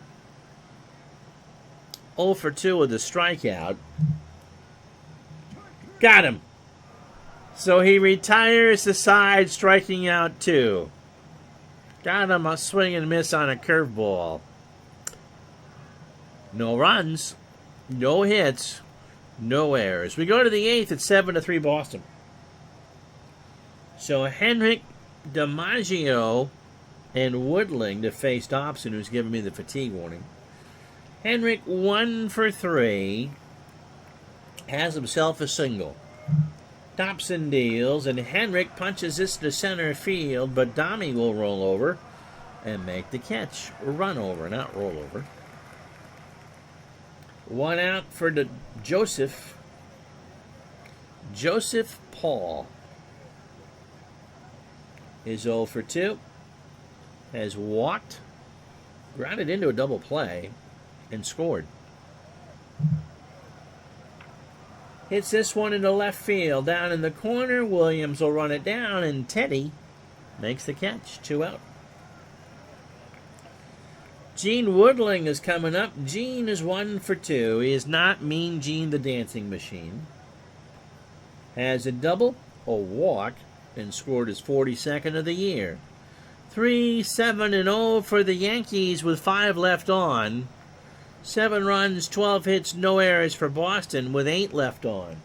0 for 2 with a strikeout. Got him. So he retires the side, striking out 2. Got him a swing and miss on a curveball. No runs, no hits, no errors. We go to the 8th at 7-3 Boston. So Henrik, DiMaggio, and Woodling to face Dobson, who's giving me the fatigue warning. Henrik 1 for 3, has himself a single. Dobson deals, and Henrik punches this to center field, but Dommy will roll over and make the catch. Run over, not roll over. 1 out for Joseph Paul is 0 for 2. Has walked, grounded into a double play, and scored. Hits this one into left field. Down in the corner, Williams will run it down, and Teddy makes the catch. 2 out. Gene Woodling is coming up. Gene is 1 for 2. He is not Mean Gene the Dancing Machine. Has a double, a walk, and scored his 42nd of the year. 3-7-0 for the Yankees with 5 left on. 7 runs, 12 hits, no errors for Boston with 8 left on.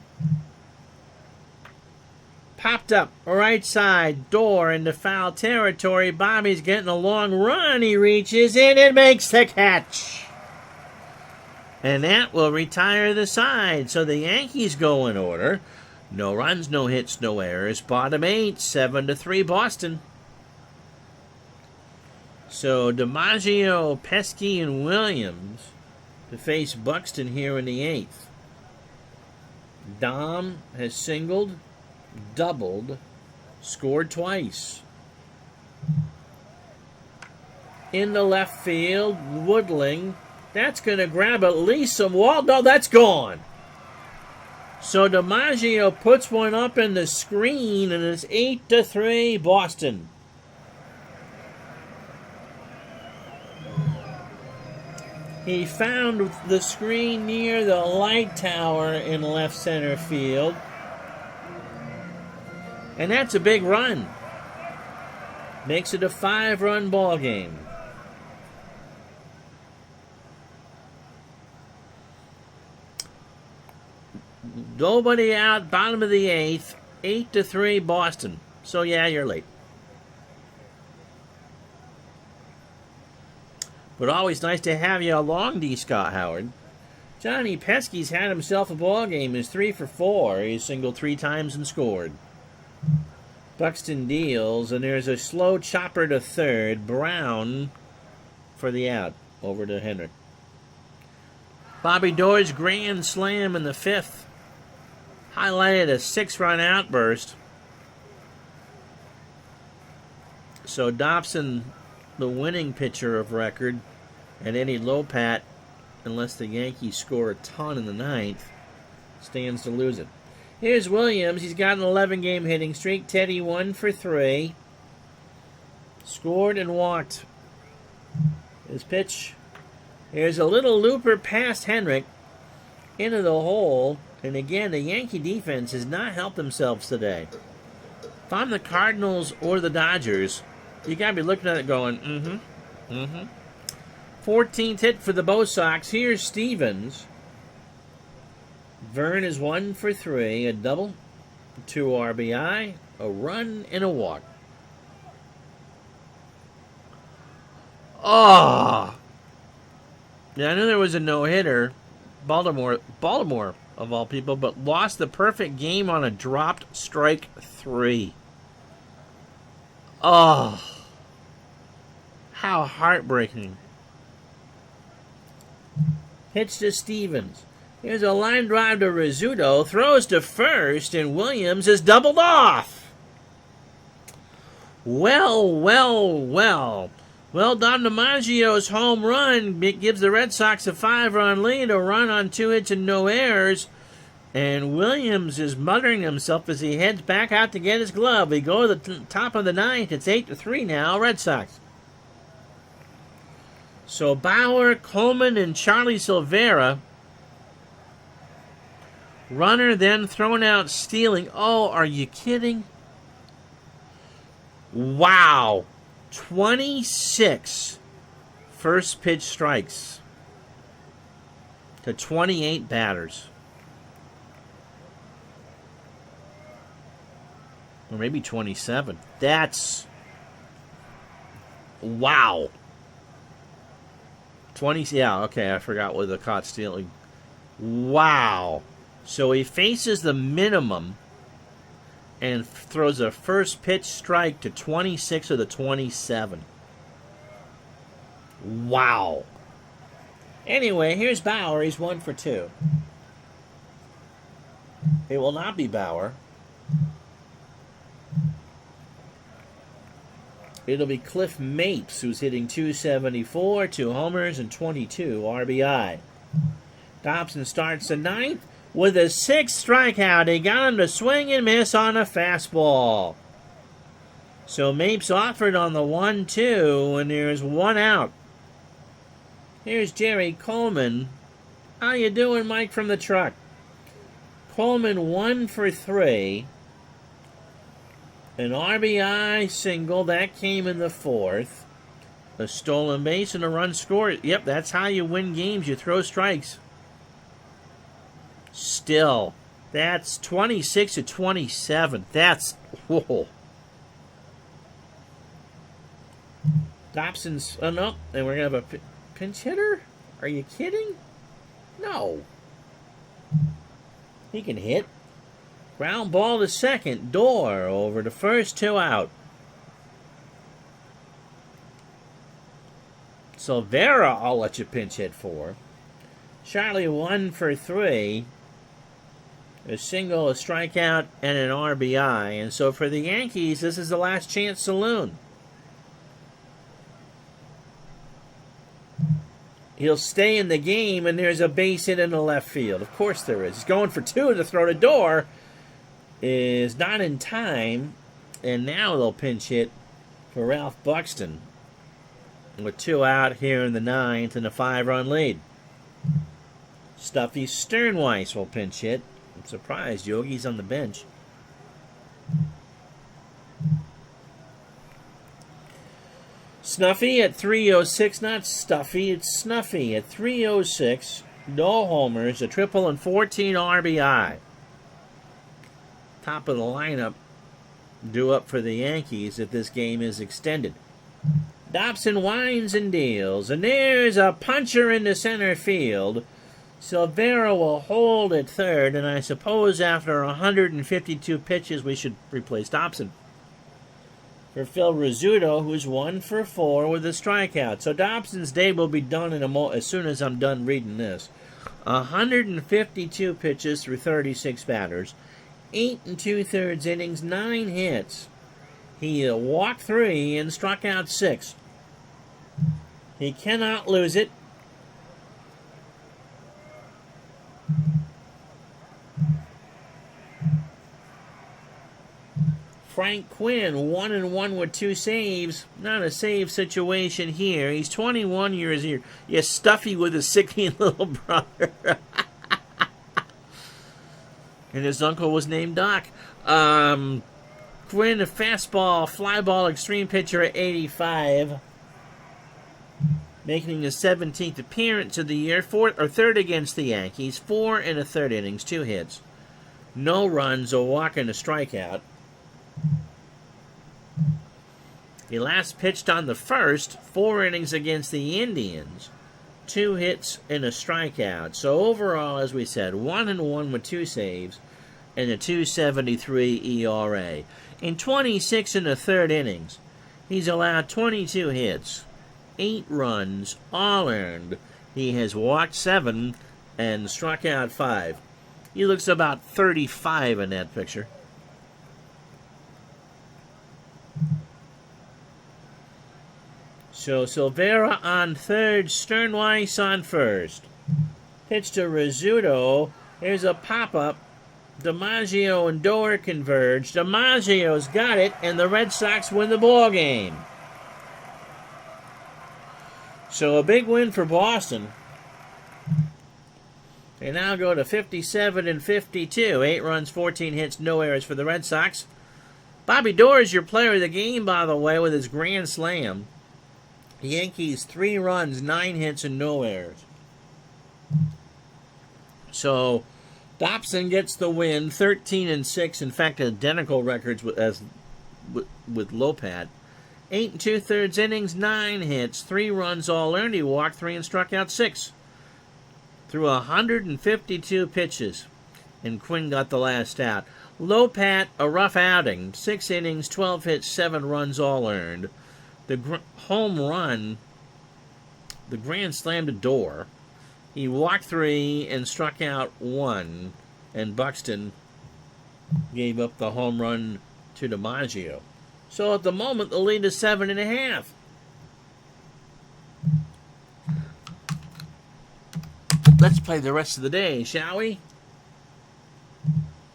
Popped up, right side, door into foul territory. Bobby's getting a long run. He reaches in and makes the catch. And that will retire the side. So the Yankees go in order. No runs, no hits, no errors. Bottom 8, 7-3 Boston. So DiMaggio, Pesky, and Williams to face Buxton here in the 8th. Dom has singled, doubled, scored twice. In the left field, Woodling. That's going to grab at least some wall. No, that's gone. So DiMaggio puts one up in the screen, and it's 8-3 Boston. He found the screen near the light tower in left center field. And that's a big run. Makes it a 5-run ball game. Nobody out, bottom of the 8th, 8-3 Boston. So yeah, you're late. But always nice to have you along, D. Scott Howard. Johnny Pesky's had himself a ball game. He's 3 for 4. He's singled 3 times and scored. Buxton deals, and there's a slow chopper to third. Brown for the out. Over to Henrik. Bobby Doerr's grand slam in the 5th. highlighted a 6-run outburst. So Dobson, the winning pitcher of record, at any low pat, unless the Yankees score a ton in the ninth, stands to lose it. Here's Williams. He's got an 11-game hitting streak. Teddy 1 for 3. Scored and walked. His pitch. Here's a little looper past Henrik into the hole. And again, the Yankee defense has not helped themselves today. If I'm the Cardinals or the Dodgers, you got to be looking at it going, 14th hit for the Bo Sox. Here's Stevens. Vern is 1 for 3. A double, 2 RBI, a run, and a walk. Oh! Yeah, I knew there was a no-hitter. Baltimore, of all people, but lost the perfect game on a dropped strike 3. Oh! How heartbreaking. Pitch to Stevens. Here's a line drive to Rizzuto. Throws to first, and Williams is doubled off. Well, Don DiMaggio's home run gives the Red Sox a 5-run lead, a run on 2 hits and no errors. And Williams is muttering himself as he heads back out to get his glove. We go to the top of the ninth. It's 8-3 now, Red Sox. So Bauer, Coleman, and Charlie Silvera. Runner then thrown out stealing. Oh, are you kidding? Wow. 26 first pitch strikes to 28 batters. Or maybe 27. That's... wow. 20... yeah, okay, I forgot what the caught stealing. Wow. So he faces the minimum and throws a first pitch strike to 26 of the 27. Wow. Anyway, here's Bauer. He's 1 for 2. It will not be Bauer. It'll be Cliff Mapes, who's hitting .274, 2 homers, and 22 RBI. Dobson starts the ninth with a 6th strikeout. He got him to swing and miss on a fastball. So Mapes offered on the 1-2, and there's 1 out. Here's Jerry Coleman. How you doing, Mike, from the truck? Coleman 1 for 3. An RBI single, that came in the 4th. A stolen base and a run scored. Yep, that's how you win games. You throw strikes. Still, that's 26-27. That's, whoa. Dobson's, oh no, and we're going to have a pinch hitter? Are you kidding? No. He can hit. Ground ball to second. Door over to first. 2 out. Silvera, I'll let you pinch hit for. Charlie 1 for 3. A single, a strikeout, and an RBI. And so for the Yankees, this is the last chance saloon. He'll stay in the game, and there's a base hit in the left field. Of course there is. He's going for 2 to throw to Door. Is not in time, and now they'll pinch hit for Ralph Buxton with 2 out here in the 9th and a 5-run lead. Stuffy Sternweiss will pinch hit. I'm surprised Yogi's on the bench. Snuffy at 306, not Stuffy, it's Snuffy at 306. No homers, a triple, and 14 RBI. Top of the lineup due up for the Yankees if this game is extended. Dobson winds and deals, and there's a puncher into center field. Silvera will hold at third, and I suppose after 152 pitches we should replace Dobson for Phil Rizzuto, who's 1 for 4 with a strikeout. So Dobson's day will be done as soon as I'm done reading this. 152 pitches through 36 batters, 8 2/3 innings, 9 hits. He walked 3 and struck out 6. He cannot lose it. Frank Quinn, 1-1 with 2 saves. Not a save situation here. He's 21 years old. Yes, Stuffy with a sickly little brother. And his uncle was named Doc. Quinn, a fastball, fly ball, extreme pitcher at 85. Making his 17th appearance of the year. Third against the Yankees. 4 1/3 innings, 2 hits. No runs, a walk, and a strikeout. He last pitched on the first, 4 innings against the Indians, 2 hits and a strikeout. So overall, as we said, 1-1 with 2 saves and a 2.73 ERA. In 26 1/3 innings, he's allowed 22 hits, 8 runs, all earned. He has walked 7 and struck out 5. He looks about 35 in that picture. So Silvera on third, Sternweiss on first. Pitch to Rizzuto. Here's a pop-up. DiMaggio and Doer converge. DiMaggio's got it, and the Red Sox win the ball game. So a big win for Boston. They now go to 57 52. 8 runs, 14 hits, no errors for the Red Sox. Bobby Doer is your player of the game, by the way, with his grand slam. The Yankees, 3 runs, 9 hits, and no errors. So Dobson gets the win, 13-6. In fact, identical records with Lopat. 8 2/3 innings, 9 hits, 3 runs, all earned. He walked 3 and struck out 6. Through 152 pitches, and Quinn got the last out. Lopat, a rough outing. 6 innings, 12 hits, 7 runs, all earned. The home run, the grand slam to Doer. He walked 3 and struck out 1, and Buxton gave up the home run to DiMaggio. So at the moment, the lead is 7.5. Let's play the rest of the day, shall we?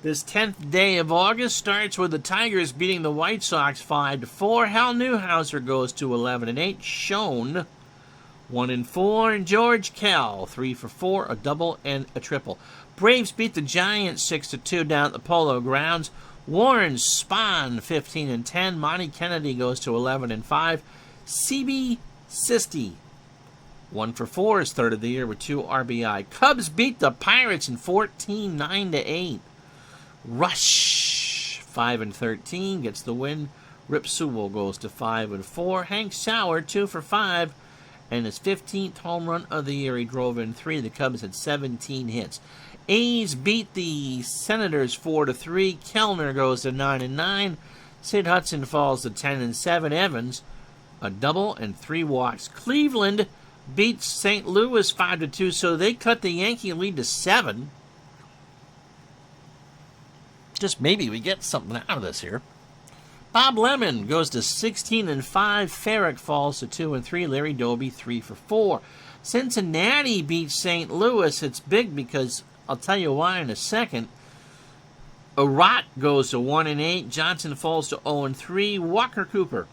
This 10th day of August starts with the Tigers beating the White Sox 5-4. Hal Newhouser goes to 11-8. Schoen 1-4. And George Kell 3-4, a double and a triple. Braves beat the Giants 6-2 down at the Polo Grounds. Warren Spahn 15-10. Monty Kennedy goes to 11-5. CB Sisti 1-4, his third of the year with 2 RBI. Cubs beat the Pirates in 14, 9-8. Rush 5-13 gets the win. Rip Sewell goes to 5-4. Hank Sauer 2-5, and his 15th home run of the year. He drove in 3. The Cubs had 17 hits. A's beat the Senators 4-3. Kellner goes to 9-9. Sid Hudson falls to 10-7. Evans a double and 3 walks. Cleveland beats St. Louis 5-2, so they cut the Yankee lead to 7. Just maybe we get something out of this here. Bob Lemon goes to 16-5. Ferrick falls to 2-3. Larry Doby 3-4. Cincinnati beats St. Louis. It's big because I'll tell you why in a second. Urot goes to 1-8. Johnson falls to 0-3. Walker Cooper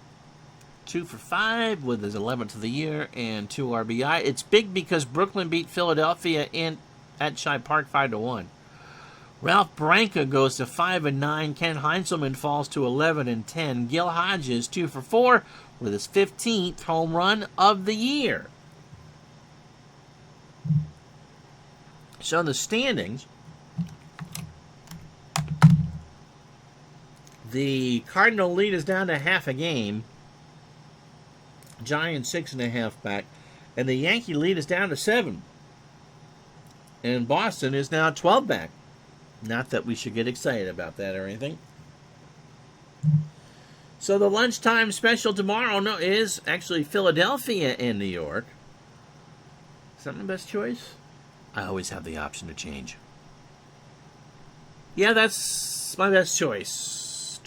2-5 with his 11th of the year and 2 RBI. It's big because Brooklyn beat Philadelphia at Shibe Park 5-1. Ralph Branca goes to 5-9. Ken Heinzelman falls to 11-10. Gil Hodges 2-4 with his 15th home run of the year. So the standings, the Cardinal lead is down to half a game. Giants 6.5 back, and the Yankee lead is down to 7. And Boston is now 12 back. Not that we should get excited about that or anything. So the lunchtime special tomorrow is actually Philadelphia and New York. Is that my best choice? I always have the option to change. Yeah, that's my best choice.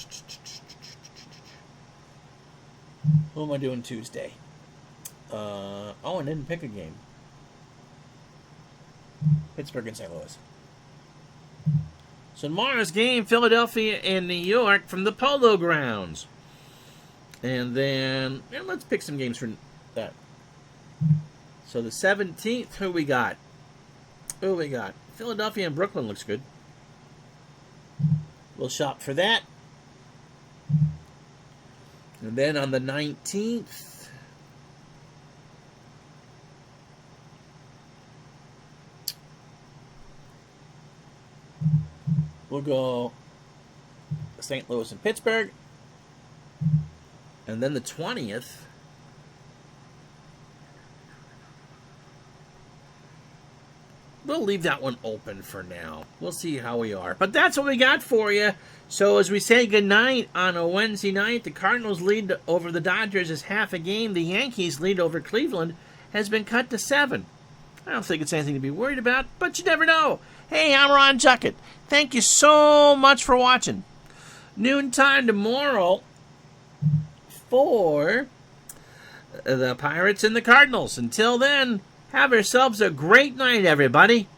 Who am I doing Tuesday? I didn't pick a game. Pittsburgh and St. Louis. So tomorrow's game, Philadelphia and New York from the Polo Grounds. And then, let's pick some games for that. So the 17th, who we got? Philadelphia and Brooklyn looks good. We'll shop for that. And then on the 19th, we'll go St. Louis and Pittsburgh. And then the 20th, we'll leave that one open for now. We'll see how we are. But that's what we got for you. So as we say goodnight on a Wednesday night, the Cardinals' lead over the Dodgers is half a game. The Yankees' lead over Cleveland has been cut to 7. I don't think it's anything to be worried about, but you never know. Hey, I'm Ron Juckett. Thank you so much for watching. Noontime tomorrow for the Pirates and the Cardinals. Until then, have yourselves a great night, everybody.